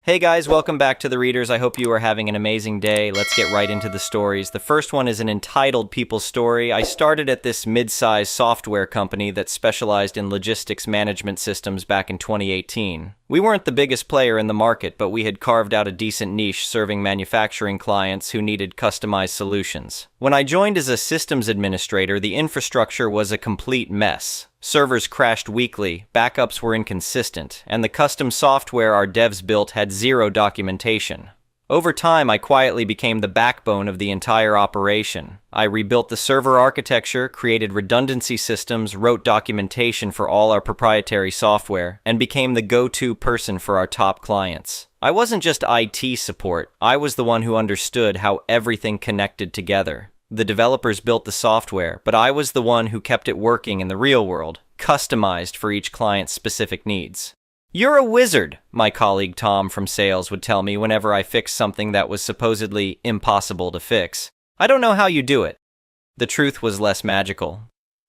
Hey guys, welcome back to The Readers. I hope you are having an amazing day. Let's get right into the stories. The first one is an entitled People's Story. I started at this mid-sized software company that specialized in logistics management systems back in 2018. We weren't the biggest player in the market, but we had carved out a decent niche serving manufacturing clients who needed customized solutions. When I joined as a systems administrator, the infrastructure was a complete mess. Servers crashed weekly, backups were inconsistent, and the custom software our devs built had zero documentation. Over time, I quietly became the backbone of the entire operation. I rebuilt the server architecture, created redundancy systems, wrote documentation for all our proprietary software, and became the go-to person for our top clients. I wasn't just IT support, I was the one who understood how everything connected together. The developers built the software, but I was the one who kept it working in the real world, customized for each client's specific needs. "You're a wizard," my colleague Tom from sales would tell me whenever I fixed something that was supposedly impossible to fix. "I don't know how you do it." The truth was less magical.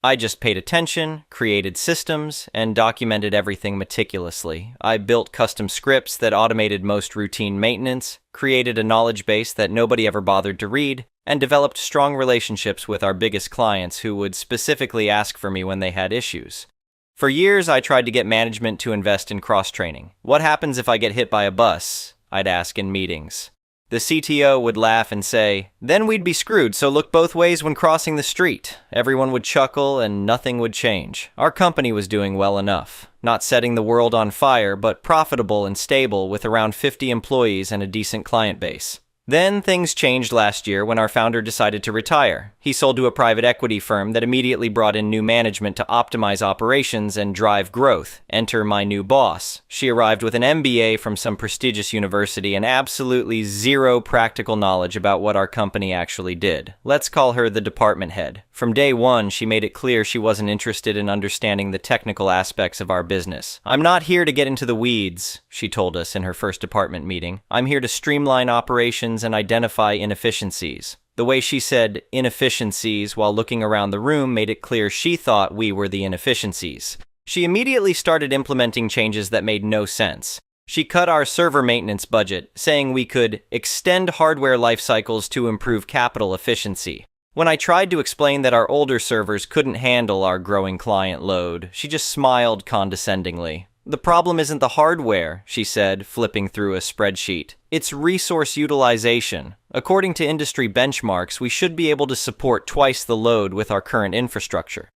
I just paid attention, created systems, and documented everything meticulously. I built custom scripts that automated most routine maintenance, created a knowledge base that nobody ever bothered to read, and developed strong relationships with our biggest clients who would specifically ask for me when they had issues. For years, I tried to get management to invest in cross-training. "What happens if I get hit by a bus?" I'd ask in meetings. The CTO would laugh and say, "Then we'd be screwed, so look both ways when crossing the street." Everyone would chuckle and nothing would change. Our company was doing well enough. Not setting the world on fire, but profitable and stable with around 50 employees and a decent client base. Then things changed last year when our founder decided to retire. He sold to a private equity firm that immediately brought in new management to optimize operations and drive growth. Enter my new boss. She arrived with an MBA from some prestigious university and absolutely zero practical knowledge about what our company actually did. Let's call her the department head. From day one, she made it clear she wasn't interested in understanding the technical aspects of our business. "I'm not here to get into the weeds," she told us in her first department meeting. "I'm here to streamline operations and identify inefficiencies." The way she said inefficiencies while looking around the room made it clear she thought we were the inefficiencies. She immediately started implementing changes that made no sense. She cut our server maintenance budget, saying we could extend hardware life cycles to improve capital efficiency. When I tried to explain that our older servers couldn't handle our growing client load, she just smiled condescendingly. "The problem isn't the hardware," she said, flipping through a spreadsheet. "It's resource utilization. According to industry benchmarks, we should be able to support twice the load with our current infrastructure.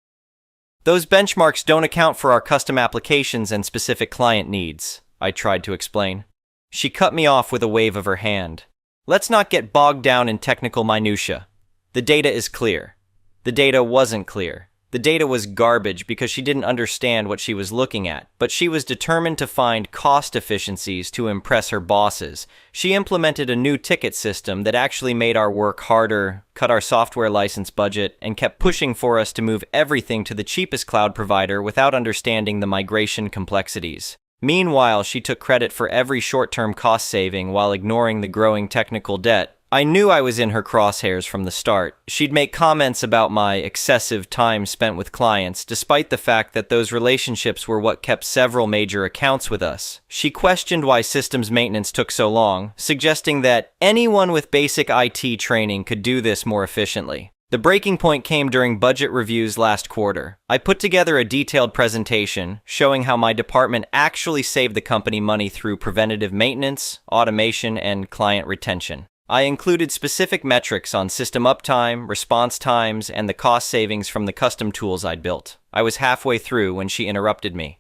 Those benchmarks don't account for our custom applications and specific client needs," I tried to explain. She cut me off with a wave of her hand. "Let's not get bogged down in technical minutia. The data is clear." The data wasn't clear. The data was garbage because she didn't understand what she was looking at, but she was determined to find cost efficiencies to impress her bosses. She implemented a new ticket system that actually made our work harder, cut our software license budget, and kept pushing for us to move everything to the cheapest cloud provider without understanding the migration complexities. Meanwhile, she took credit for every short-term cost saving while ignoring the growing technical debt. I knew I was in her crosshairs from the start. She'd make comments about my excessive time spent with clients, despite the fact that those relationships were what kept several major accounts with us. She questioned why systems maintenance took so long, suggesting that anyone with basic IT training could do this more efficiently. The breaking point came during budget reviews last quarter. I put together a detailed presentation showing how my department actually saved the company money through preventative maintenance, automation, and client retention. I included specific metrics on system uptime, response times, and the cost savings from the custom tools I'd built. I was halfway through when she interrupted me.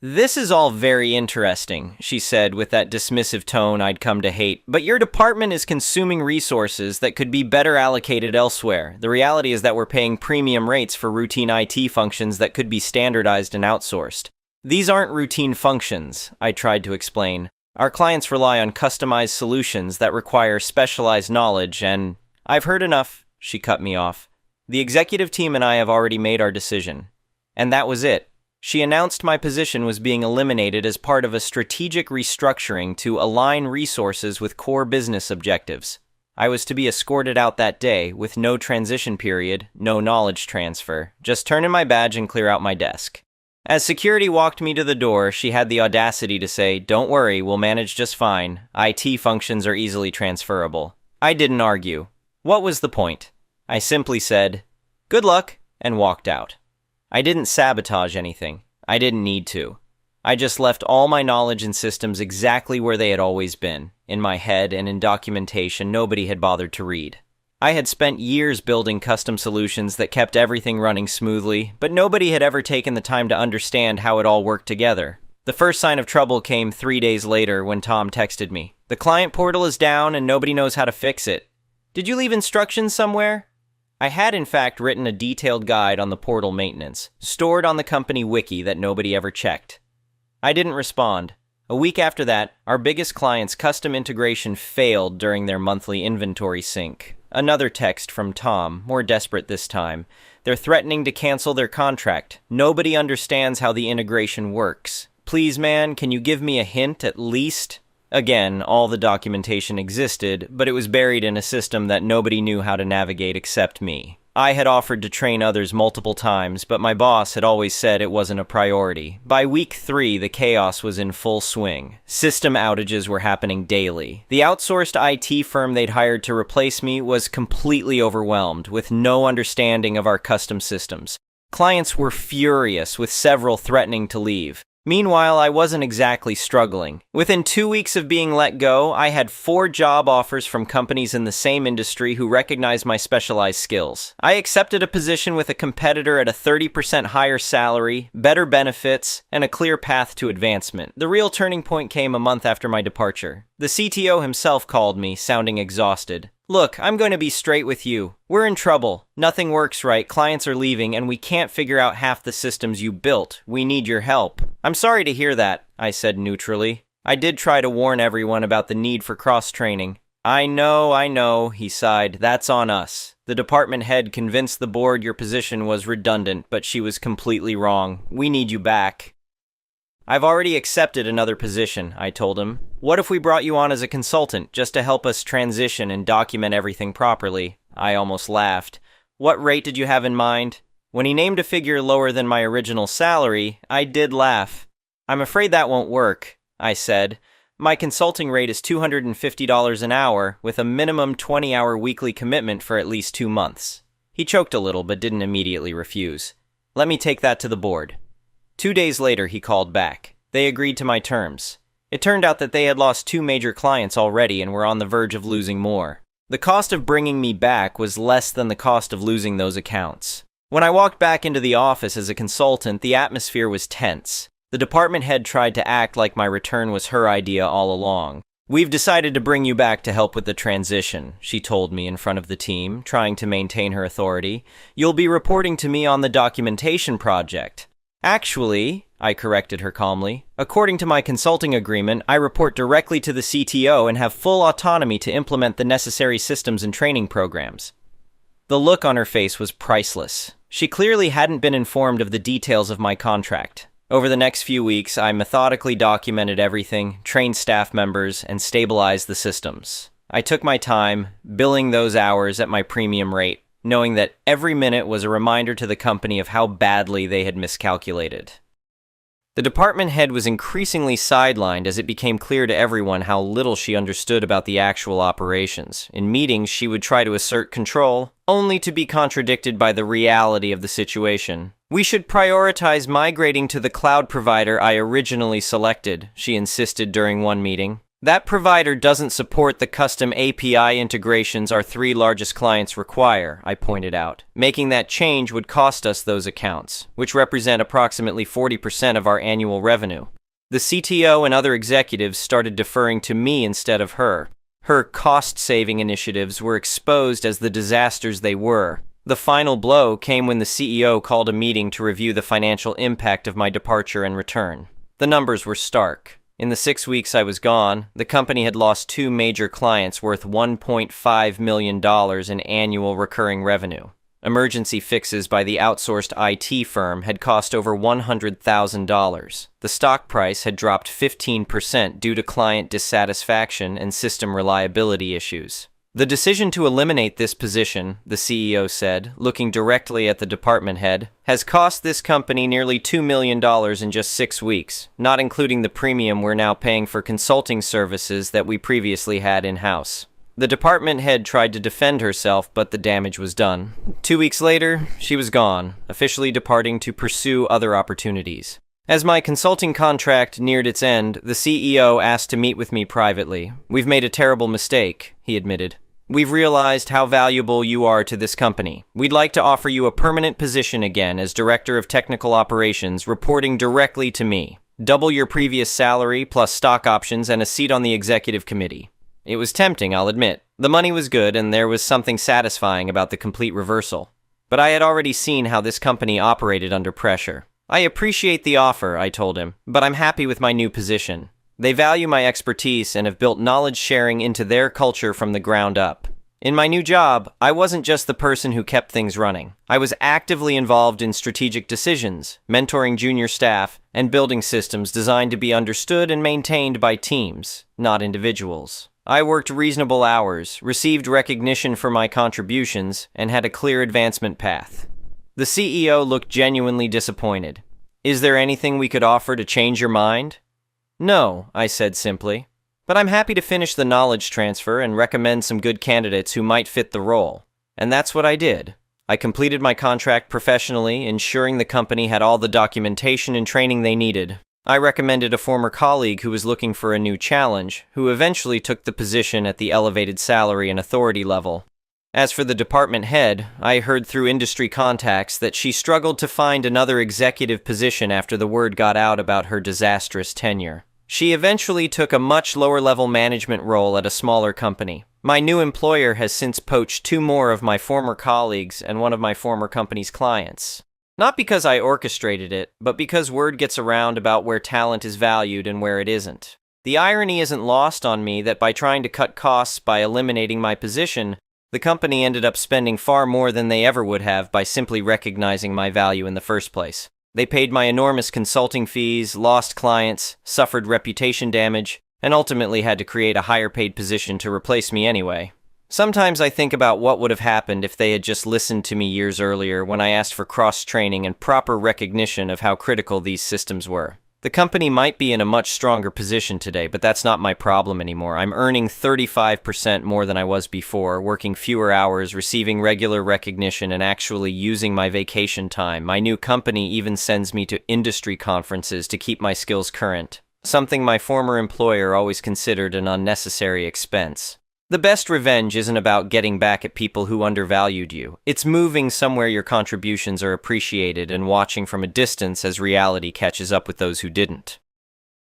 "This is all very interesting," she said with that dismissive tone I'd come to hate, "but your department is consuming resources that could be better allocated elsewhere. The reality is that we're paying premium rates for routine IT functions that could be standardized and outsourced." "These aren't routine functions," I tried to explain. "Our clients rely on customized solutions that require specialized knowledge, and—" "I've heard enough," she cut me off. "The executive team and I have already made our decision." And that was it. She announced my position was being eliminated as part of a strategic restructuring to align resources with core business objectives. I was to be escorted out that day, with no transition period, no knowledge transfer, just turn in my badge and clear out my desk. As security walked me to the door, she had the audacity to say, "Don't worry, we'll manage just fine. IT functions are easily transferable." I didn't argue. What was the point? I simply said, "Good luck," and walked out. I didn't sabotage anything. I didn't need to. I just left all my knowledge and systems exactly where they had always been, in my head and in documentation nobody had bothered to read. I had spent years building custom solutions that kept everything running smoothly, but nobody had ever taken the time to understand how it all worked together. The first sign of trouble came 3 days later when Tom texted me. "The client portal is down and nobody knows how to fix it. Did you leave instructions somewhere?" I had in fact written a detailed guide on the portal maintenance, stored on the company wiki that nobody ever checked. I didn't respond. A week after that, our biggest client's custom integration failed during their monthly inventory sync. Another text from Tom, more desperate this time. "They're threatening to cancel their contract. Nobody understands how the integration works. Please, man, can you give me a hint at least?" Again, all the documentation existed, but it was buried in a system that nobody knew how to navigate except me. I had offered to train others multiple times, but my boss had always said it wasn't a priority. By week 3, the chaos was in full swing. System outages were happening daily. The outsourced IT firm they'd hired to replace me was completely overwhelmed, with no understanding of our custom systems. Clients were furious, with several threatening to leave. Meanwhile, I wasn't exactly struggling. Within 2 weeks of being let go, I had 4 job offers from companies in the same industry who recognized my specialized skills. I accepted a position with a competitor at a 30% higher salary, better benefits, and a clear path to advancement. The real turning point came a month after my departure. The CTO himself called me, sounding exhausted. "Look, I'm going to be straight with you. We're in trouble. Nothing works right, clients are leaving, and we can't figure out half the systems you built. We need your help." "I'm sorry to hear that," I said neutrally. I did try to warn everyone about the need for cross-training. I know, he sighed. "That's on us. The department head convinced the board your position was redundant, but she was completely wrong. We need you back." "I've already accepted another position," I told him. "What if we brought you on as a consultant, just to help us transition and document everything properly?" I almost laughed. "What rate did you have in mind?" When he named a figure lower than my original salary, I did laugh. "I'm afraid that won't work," I said. "My consulting rate is $250 an hour, with a minimum 20-hour weekly commitment for at least 2 months. He choked a little, but didn't immediately refuse. "Let me take that to the board." 2 days later, he called back. They agreed to my terms. It turned out that they had lost 2 major clients already and were on the verge of losing more. The cost of bringing me back was less than the cost of losing those accounts. When I walked back into the office as a consultant, the atmosphere was tense. The department head tried to act like my return was her idea all along. "We've decided to bring you back to help with the transition," she told me in front of the team, trying to maintain her authority. "You'll be reporting to me on the documentation project." "Actually," I corrected her calmly, "according to my consulting agreement, I report directly to the CTO and have full autonomy to implement the necessary systems and training programs." The look on her face was priceless. She clearly hadn't been informed of the details of my contract. Over the next few weeks, I methodically documented everything, trained staff members, and stabilized the systems. I took my time, billing those hours at my premium rate, knowing that every minute was a reminder to the company of how badly they had miscalculated. The department head was increasingly sidelined as it became clear to everyone how little she understood about the actual operations. In meetings, she would try to assert control, only to be contradicted by the reality of the situation. "We should prioritize migrating to the cloud provider I originally selected," she insisted during one meeting. "That provider doesn't support the custom API integrations our 3 largest clients require," I pointed out. "Making that change would cost us those accounts, which represent approximately 40% of our annual revenue." The CTO and other executives started deferring to me instead of her. Her cost-saving initiatives were exposed as the disasters they were. The final blow came when the CEO called a meeting to review the financial impact of my departure and return. The numbers were stark. In the 6 weeks I was gone, the company had lost 2 major clients worth $1.5 million in annual recurring revenue. Emergency fixes by the outsourced IT firm had cost over $100,000. The stock price had dropped 15% due to client dissatisfaction and system reliability issues. The decision to eliminate this position, the CEO said, looking directly at the department head, has cost this company nearly $2 million in just 6 weeks, not including the premium we're now paying for consulting services that we previously had in-house. The department head tried to defend herself, but the damage was done. 2 weeks later, she was gone, officially departing to pursue other opportunities. As my consulting contract neared its end, the CEO asked to meet with me privately. "We've made a terrible mistake," he admitted. "We've realized how valuable you are to this company. We'd like to offer you a permanent position again as Director of Technical Operations, reporting directly to me. Double your previous salary, plus stock options and a seat on the executive committee." It was tempting, I'll admit. The money was good, and there was something satisfying about the complete reversal. But I had already seen how this company operated under pressure. "I appreciate the offer," I told him, "but I'm happy with my new position. They value my expertise and have built knowledge sharing into their culture from the ground up. In my new job, I wasn't just the person who kept things running. I was actively involved in strategic decisions, mentoring junior staff, and building systems designed to be understood and maintained by teams, not individuals. I worked reasonable hours, received recognition for my contributions, and had a clear advancement path." The CEO looked genuinely disappointed. "Is there anything we could offer to change your mind?" "No," I said simply. "But I'm happy to finish the knowledge transfer and recommend some good candidates who might fit the role." And that's what I did. I completed my contract professionally, ensuring the company had all the documentation and training they needed. I recommended a former colleague who was looking for a new challenge, who eventually took the position at the elevated salary and authority level. As for the department head, I heard through industry contacts that she struggled to find another executive position after the word got out about her disastrous tenure. She eventually took a much lower-level management role at a smaller company. My new employer has since poached 2 more of my former colleagues and one of my former company's clients. Not because I orchestrated it, but because word gets around about where talent is valued and where it isn't. The irony isn't lost on me that by trying to cut costs by eliminating my position, the company ended up spending far more than they ever would have by simply recognizing my value in the first place. They paid my enormous consulting fees, lost clients, suffered reputation damage, and ultimately had to create a higher-paid position to replace me anyway. Sometimes I think about what would have happened if they had just listened to me years earlier when I asked for cross-training and proper recognition of how critical these systems were. The company might be in a much stronger position today, but that's not my problem anymore. I'm earning 35% more than I was before, working fewer hours, receiving regular recognition, and actually using my vacation time. My new company even sends me to industry conferences to keep my skills current, something my former employer always considered an unnecessary expense. The best revenge isn't about getting back at people who undervalued you. It's moving somewhere your contributions are appreciated and watching from a distance as reality catches up with those who didn't.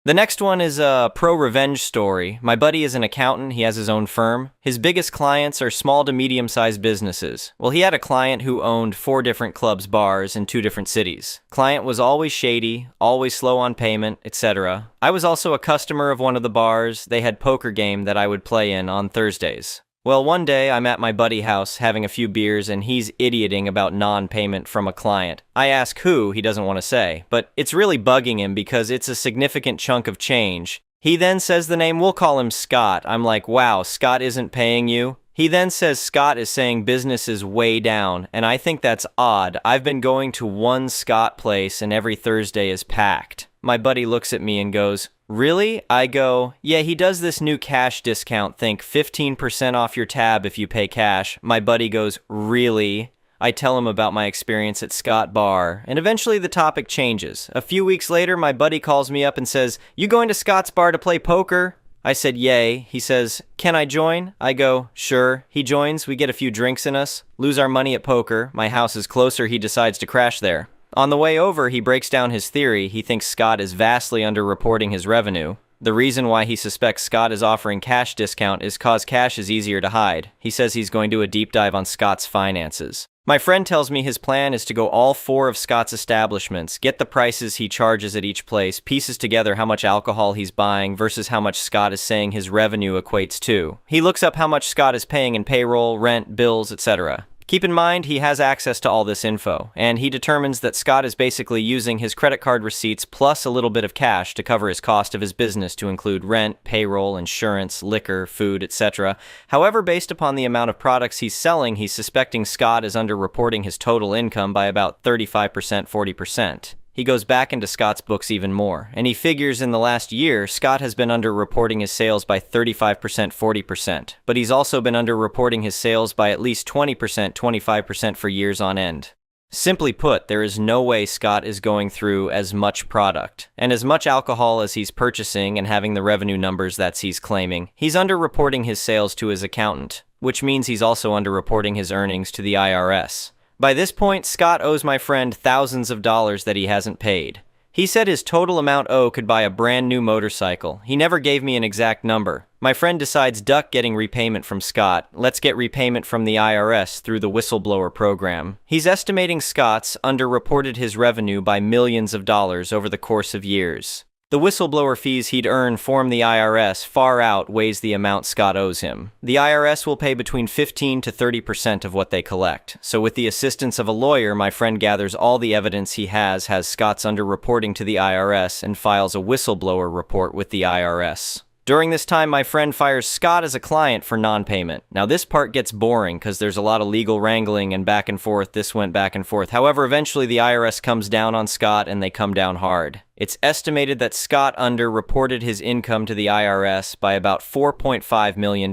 The next one is a pro-revenge story. My buddy is an accountant. He has his own firm. His biggest clients are small to medium-sized businesses. Well, he had a client who owned 4 different clubs, bars in 2 different cities. Client was always shady, always slow on payment, etc. I was also a customer of one of the bars. They had poker game that I would play in on Thursdays. Well, one day I'm at my buddy's house having a few beers and he's idioting about non-payment from a client. I ask who, he doesn't want to say, but it's really bugging him because it's a significant chunk of change. He then says the name, we'll call him Scott. I'm like, wow, Scott isn't paying you? He then says Scott is saying business is way down, and I think that's odd. I've been going to one Scott place and every Thursday is packed. My buddy looks at me and goes, "Really?" I go, "Yeah, he does this new cash discount, think 15% off your tab if you pay cash." My buddy goes, "Really?" I tell him about my experience at Scott Bar, and eventually the topic changes. A few weeks later, my buddy calls me up and says, "You going to Scott's Bar to play poker?" I said, "Yay." He says, "Can I join?" I go, "Sure." He joins, we get a few drinks in us, lose our money at poker. My house is closer, he decides to crash there. On the way over, he breaks down his theory. He thinks Scott is vastly underreporting his revenue. The reason why he suspects Scott is offering cash discount is cause cash is easier to hide. He says he's going to do a deep dive on Scott's finances. My friend tells me his plan is to go all 4 of Scott's establishments, get the prices he charges at each place, pieces together how much alcohol he's buying versus how much Scott is saying his revenue equates to. He looks up how much Scott is paying in payroll, rent, bills, etc. Keep in mind, he has access to all this info, and he determines that Scott is basically using his credit card receipts plus a little bit of cash to cover his cost of his business to include rent, payroll, insurance, liquor, food, etc. However, based upon the amount of products he's selling, he's suspecting Scott is underreporting his total income by about 35%, 40%. He goes back into Scott's books even more, and he figures in the last year, Scott has been underreporting his sales by 35%, 40%, but he's also been underreporting his sales by at least 20%, 25% for years on end. Simply put, there is no way Scott is going through as much product and as much alcohol as he's purchasing and having the revenue numbers that he's claiming. He's underreporting his sales to his accountant, which means he's also underreporting his earnings to the IRS. By this point, Scott owes my friend thousands of dollars that he hasn't paid. He said his total amount owed could buy a brand new motorcycle. He never gave me an exact number. My friend decides duck getting repayment from Scott. Let's get repayment from the IRS through the whistleblower program. He's estimating Scott's underreported his revenue by millions of dollars over the course of years. The whistleblower fees he'd earn from the IRS far outweighs the amount Scott owes him. The IRS will pay between 15 to 30% of what they collect. So with the assistance of a lawyer, my friend gathers all the evidence he has Scott's underreporting to the IRS and files a whistleblower report with the IRS. During this time, my friend fires Scott as a client for non-payment. Now this part gets boring because there's a lot of legal wrangling and back and forth. This went back and forth. However, eventually the IRS comes down on Scott and they come down hard. It's estimated that Scott underreported his income to the IRS by about $4.5 million.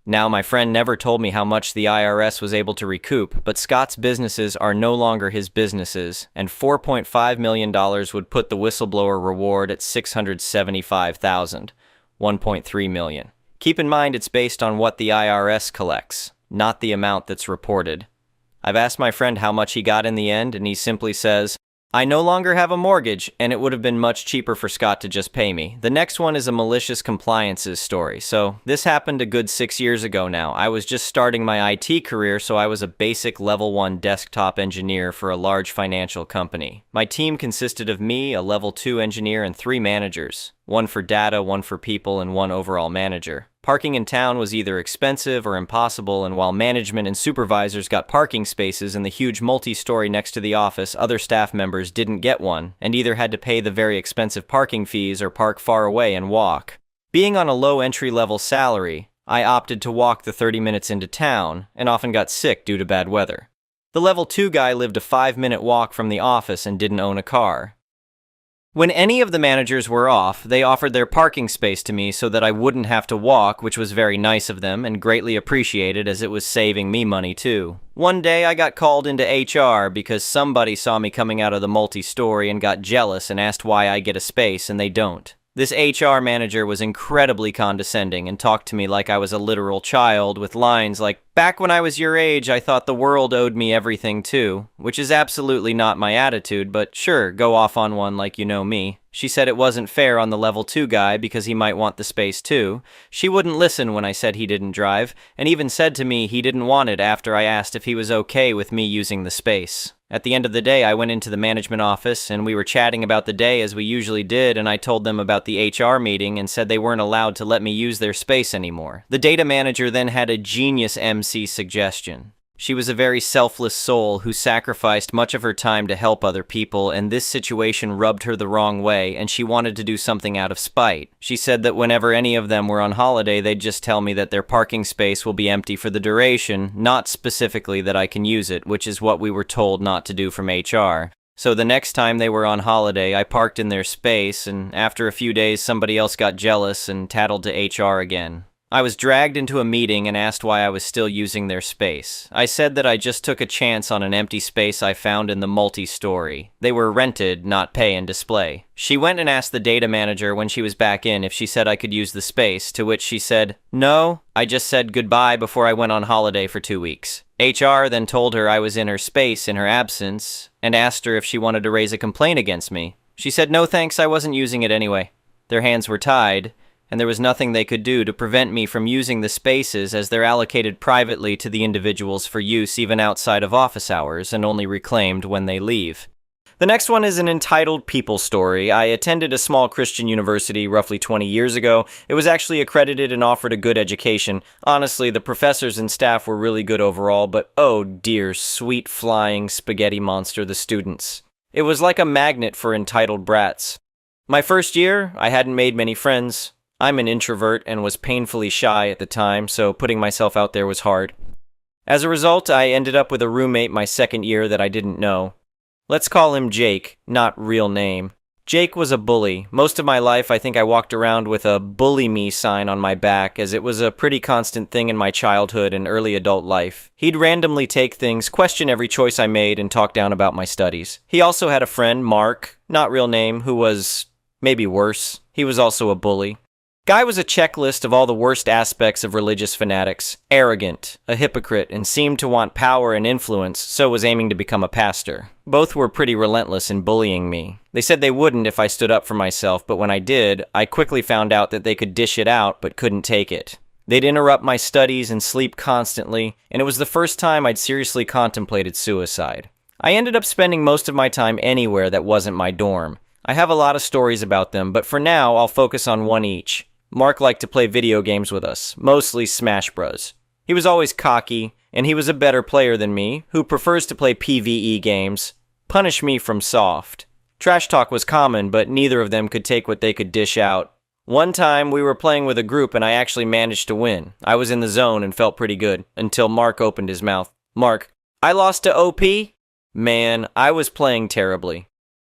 Now, my friend never told me how much the IRS was able to recoup, but Scott's businesses are no longer his businesses, and $4.5 million would put the whistleblower reward at $675,000. 1.3 million. Keep in mind it's based on what the IRS collects, not the amount that's reported. I've asked my friend how much he got in the end, and he simply says, I no longer have a mortgage, and it would have been much cheaper for Scott to just pay me. The next one is a malicious compliances story. So this happened a good 6 years ago now. I was just starting my IT career, so I was a basic level 1 desktop engineer for a large financial company. My team consisted of me, a level 2 engineer, and 3 managers. 1 for data, 1 for people, and 1 overall manager. Parking in town was either expensive or impossible, and while management and supervisors got parking spaces in the huge multi-story next to the office, other staff members didn't get one, and either had to pay the very expensive parking fees or park far away and walk. Being on a low entry-level salary, I opted to walk the 30 minutes into town, and often got sick due to bad weather. The level 2 guy lived a 5-minute walk from the office and didn't own a car. When any of the managers were off, they offered their parking space to me so that I wouldn't have to walk, which was very nice of them and greatly appreciated as it was saving me money too. One day I got called into HR because somebody saw me coming out of the multi-story and got jealous and asked why I get a space and they don't. This HR manager was incredibly condescending and talked to me like I was a literal child with lines like, "Back when I was your age, I thought the world owed me everything too," which is absolutely not my attitude, but sure, go off on one like you know me. She said it wasn't fair on the level 2 guy because he might want the space too. She wouldn't listen when I said he didn't drive, and even said to me he didn't want it after I asked if he was okay with me using the space. At the end of the day, I went into the management office and we were chatting about the day as we usually did, and I told them about the HR meeting and said they weren't allowed to let me use their space anymore. The data manager then had a genius MC suggestion. She was a very selfless soul who sacrificed much of her time to help other people, and this situation rubbed her the wrong way, and she wanted to do something out of spite. She said that whenever any of them were on holiday, they'd just tell me that their parking space will be empty for the duration, not specifically that I can use it, which is what we were told not to do from HR. So the next time they were on holiday, I parked in their space, and after a few days somebody else got jealous and tattled to HR again. I was dragged into a meeting and asked why I was still using their space. I said that I just took a chance on an empty space I found in the multi-story. They were rented, not pay and display. She went and asked the data manager when she was back in if she said I could use the space, to which she said, "No, I just said goodbye before I went on holiday for 2 weeks." HR then told her I was in her space in her absence and asked her if she wanted to raise a complaint against me. She said, "No thanks, I wasn't using it anyway." Their hands were tied, and there was nothing they could do to prevent me from using the spaces as they're allocated privately to the individuals for use even outside of office hours and only reclaimed when they leave. The next one is an entitled people story. I attended a small Christian university roughly 20 years ago. It was actually accredited and offered a good education. Honestly, the professors and staff were really good overall, but oh dear, sweet flying spaghetti monster, the students. It was like a magnet for entitled brats. My first year, I hadn't made many friends. I'm an introvert and was painfully shy at the time, so putting myself out there was hard. As a result, I ended up with a roommate my second year that I didn't know. Let's call him Jake, not real name. Jake was a bully. Most of my life, I think I walked around with a bully me sign on my back, as it was a pretty constant thing in my childhood and early adult life. He'd randomly take things, question every choice I made, and talk down about my studies. He also had a friend, Mark, not real name, who was maybe worse. He was also a bully. Guy was a checklist of all the worst aspects of religious fanatics. Arrogant, a hypocrite, and seemed to want power and influence, so was aiming to become a pastor. Both were pretty relentless in bullying me. They said they wouldn't if I stood up for myself, but when I did, I quickly found out that they could dish it out, but couldn't take it. They'd interrupt my studies and sleep constantly, and it was the first time I'd seriously contemplated suicide. I ended up spending most of my time anywhere that wasn't my dorm. I have a lot of stories about them, but for now, I'll focus on one each. Mark liked to play video games with us, mostly Smash Bros. He was always cocky, and he was a better player than me, who prefers to play PvE games. Punish me from soft. Trash talk was common, but neither of them could take what they could dish out. One time, we were playing with a group and I actually managed to win. I was in the zone and felt pretty good, until Mark opened his mouth. Mark, I lost to OP? Man, I was playing terribly.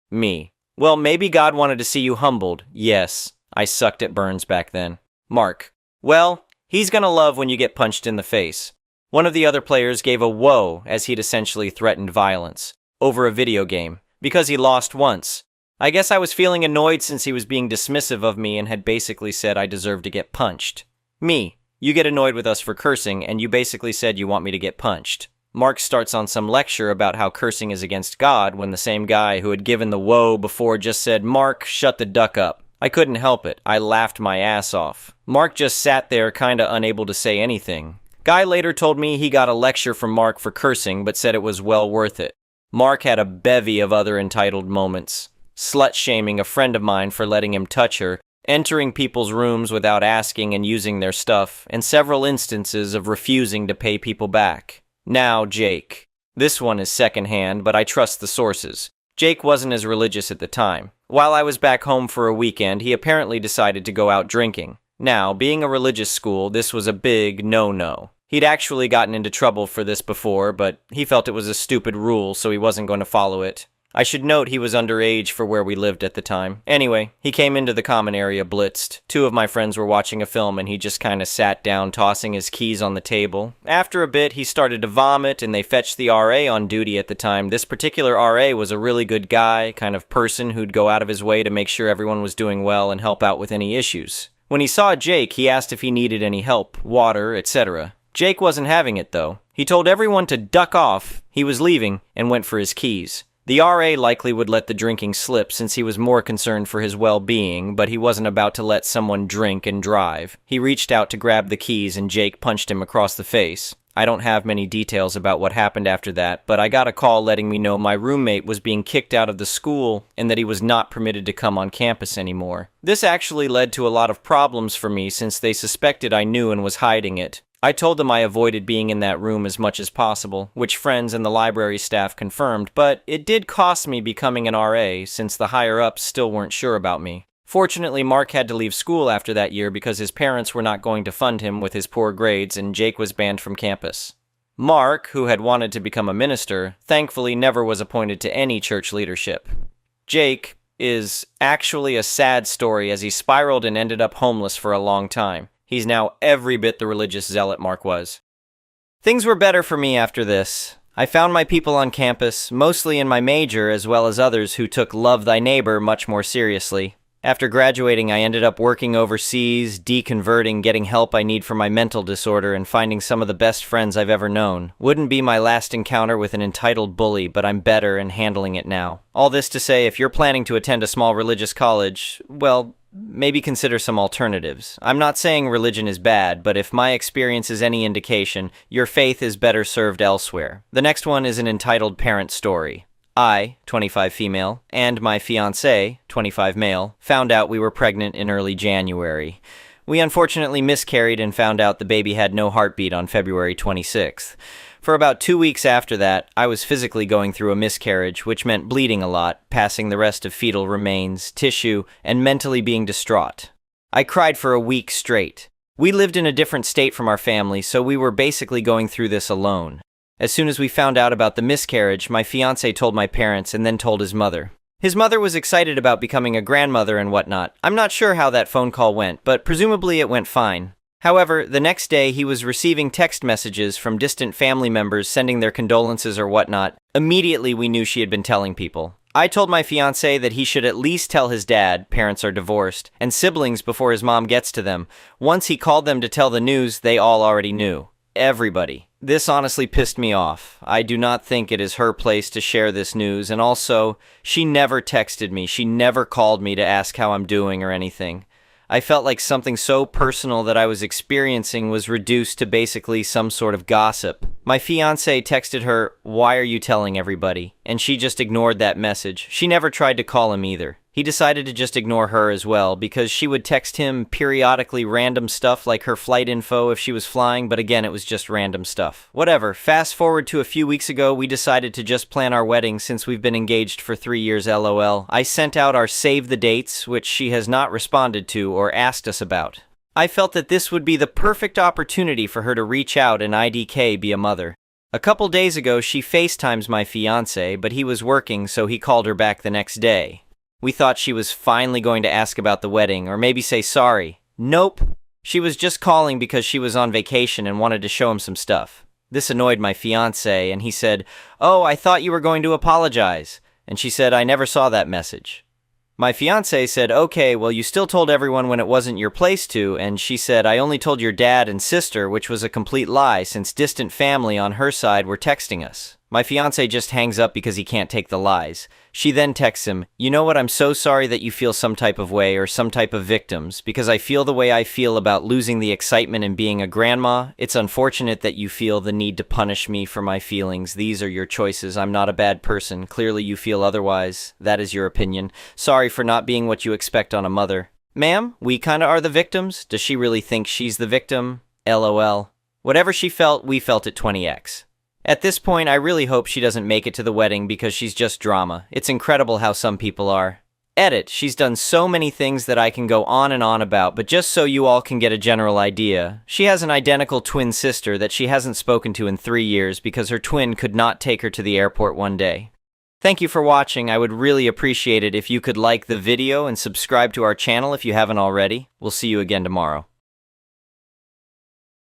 Me. Well, maybe God wanted to see you humbled. Yes. I sucked at burns back then. Mark. Well, he's gonna love when you get punched in the face. One of the other players gave a whoa as he'd essentially threatened violence. Over a video game. Because he lost once. I guess I was feeling annoyed since he was being dismissive of me and had basically said I deserved to get punched. Me. You get annoyed with us for cursing and you basically said you want me to get punched. Mark starts on some lecture about how cursing is against God when the same guy who had given the whoa before just said, Mark, shut the duck up. I couldn't help it. I laughed my ass off. Mark just sat there kinda unable to say anything. Guy later told me he got a lecture from Mark for cursing, but said it was well worth it. Mark had a bevy of other entitled moments. Slut-shaming a friend of mine for letting him touch her, entering people's rooms without asking and using their stuff, and several instances of refusing to pay people back. Now, Jake. This one is secondhand, but I trust the sources. Jake wasn't as religious at the time. While I was back home for a weekend, he apparently decided to go out drinking. Now, being a religious school, this was a big no-no. He'd actually gotten into trouble for this before, but he felt it was a stupid rule, so he wasn't going to follow it. I should note he was underage for where we lived at the time. Anyway, he came into the common area blitzed. Two of my friends were watching a film and he just kinda sat down, tossing his keys on the table. After a bit, he started to vomit and they fetched the RA on duty at the time. This particular RA was a really good guy, kind of person who'd go out of his way to make sure everyone was doing well and help out with any issues. When he saw Jake, he asked if he needed any help, water, etc. Jake wasn't having it though. He told everyone to duck off, he was leaving, and went for his keys. The RA likely would let the drinking slip since he was more concerned for his well-being, but he wasn't about to let someone drink and drive. He reached out to grab the keys and Jake punched him across the face. I don't have many details about what happened after that, but I got a call letting me know my roommate was being kicked out of the school and that he was not permitted to come on campus anymore. This actually led to a lot of problems for me since they suspected I knew and was hiding it. I told them I avoided being in that room as much as possible, which friends and the library staff confirmed, but it did cost me becoming an RA since the higher-ups still weren't sure about me. Fortunately, Mark had to leave school after that year because his parents were not going to fund him with his poor grades and Jake was banned from campus. Mark, who had wanted to become a minister, thankfully never was appointed to any church leadership. Jake is actually a sad story as he spiraled and ended up homeless for a long time. He's now every bit the religious zealot Mark was. Things were better for me after this. I found my people on campus, mostly in my major, as well as others who took Love Thy Neighbor much more seriously. After graduating, I ended up working overseas, deconverting, getting help I need for my mental disorder, and finding some of the best friends I've ever known. Wouldn't be my last encounter with an entitled bully, but I'm better and handling it now. All this to say, if you're planning to attend a small religious college, well, maybe consider some alternatives. I'm not saying religion is bad, but if my experience is any indication, your faith is better served elsewhere. The next one is an entitled parent story. I, 25 female, and my fiancé, 25 male, found out we were pregnant in early January. We unfortunately miscarried and found out the baby had no heartbeat on February 26th. For about 2 weeks after that, I was physically going through a miscarriage, which meant bleeding a lot, passing the rest of fetal remains, tissue, and mentally being distraught. I cried for a week straight. We lived in a different state from our family, so we were basically going through this alone. As soon as we found out about the miscarriage, my fiancé told my parents and then told his mother. His mother was excited about becoming a grandmother and whatnot. I'm not sure how that phone call went, but presumably it went fine. However, the next day he was receiving text messages from distant family members sending their condolences or whatnot. Immediately we knew she had been telling people. I told my fiancé that he should at least tell his dad, parents are divorced, and siblings before his mom gets to them. Once he called them to tell the news, they all already knew. Everybody. This honestly pissed me off. I do not think it is her place to share this news, and also, she never texted me. She never called me to ask how I'm doing or anything. I felt like something so personal that I was experiencing was reduced to basically some sort of gossip. My fiancé texted her, "Why are you telling everybody?" And she just ignored that message. She never tried to call him either. He decided to just ignore her as well, because she would text him periodically random stuff like her flight info if she was flying, but again, it was just random stuff. Whatever. Fast forward to a few weeks ago, we decided to just plan our wedding since we've been engaged for 3 years, LOL. I sent out our save the dates, which she has not responded to or asked us about. I felt that this would be the perfect opportunity for her to reach out and IDK be a mother. A couple days ago, she FaceTimes my fiancé, but he was working, so he called her back the next day. We thought she was finally going to ask about the wedding, or maybe say sorry. Nope. She was just calling because she was on vacation and wanted to show him some stuff. This annoyed my fiancé, and he said, "Oh, I thought you were going to apologize." And she said, "I never saw that message." My fiancé said, "Okay, well, you still told everyone when it wasn't your place to," and she said, "I only told your dad and sister," which was a complete lie since distant family on her side were texting us. My fiancé just hangs up because he can't take the lies. She then texts him, "You know what, I'm so sorry that you feel some type of way or some type of victims, because I feel the way I feel about losing the excitement and being a grandma. It's unfortunate that you feel the need to punish me for my feelings. These are your choices. I'm not a bad person. Clearly you feel otherwise. That is your opinion. Sorry for not being what you expect on a mother." Ma'am, we kinda are the victims. Does she really think she's the victim? LOL. Whatever she felt, we felt it 20x. At this point, I really hope she doesn't make it to the wedding because she's just drama. It's incredible how some people are. Edit. She's done so many things that I can go on and on about, but just so you all can get a general idea, she has an identical twin sister that she hasn't spoken to in 3 years because her twin could not take her to the airport one day. Thank you for watching. I would really appreciate it if you could like the video and subscribe to our channel if you haven't already. We'll see you again tomorrow.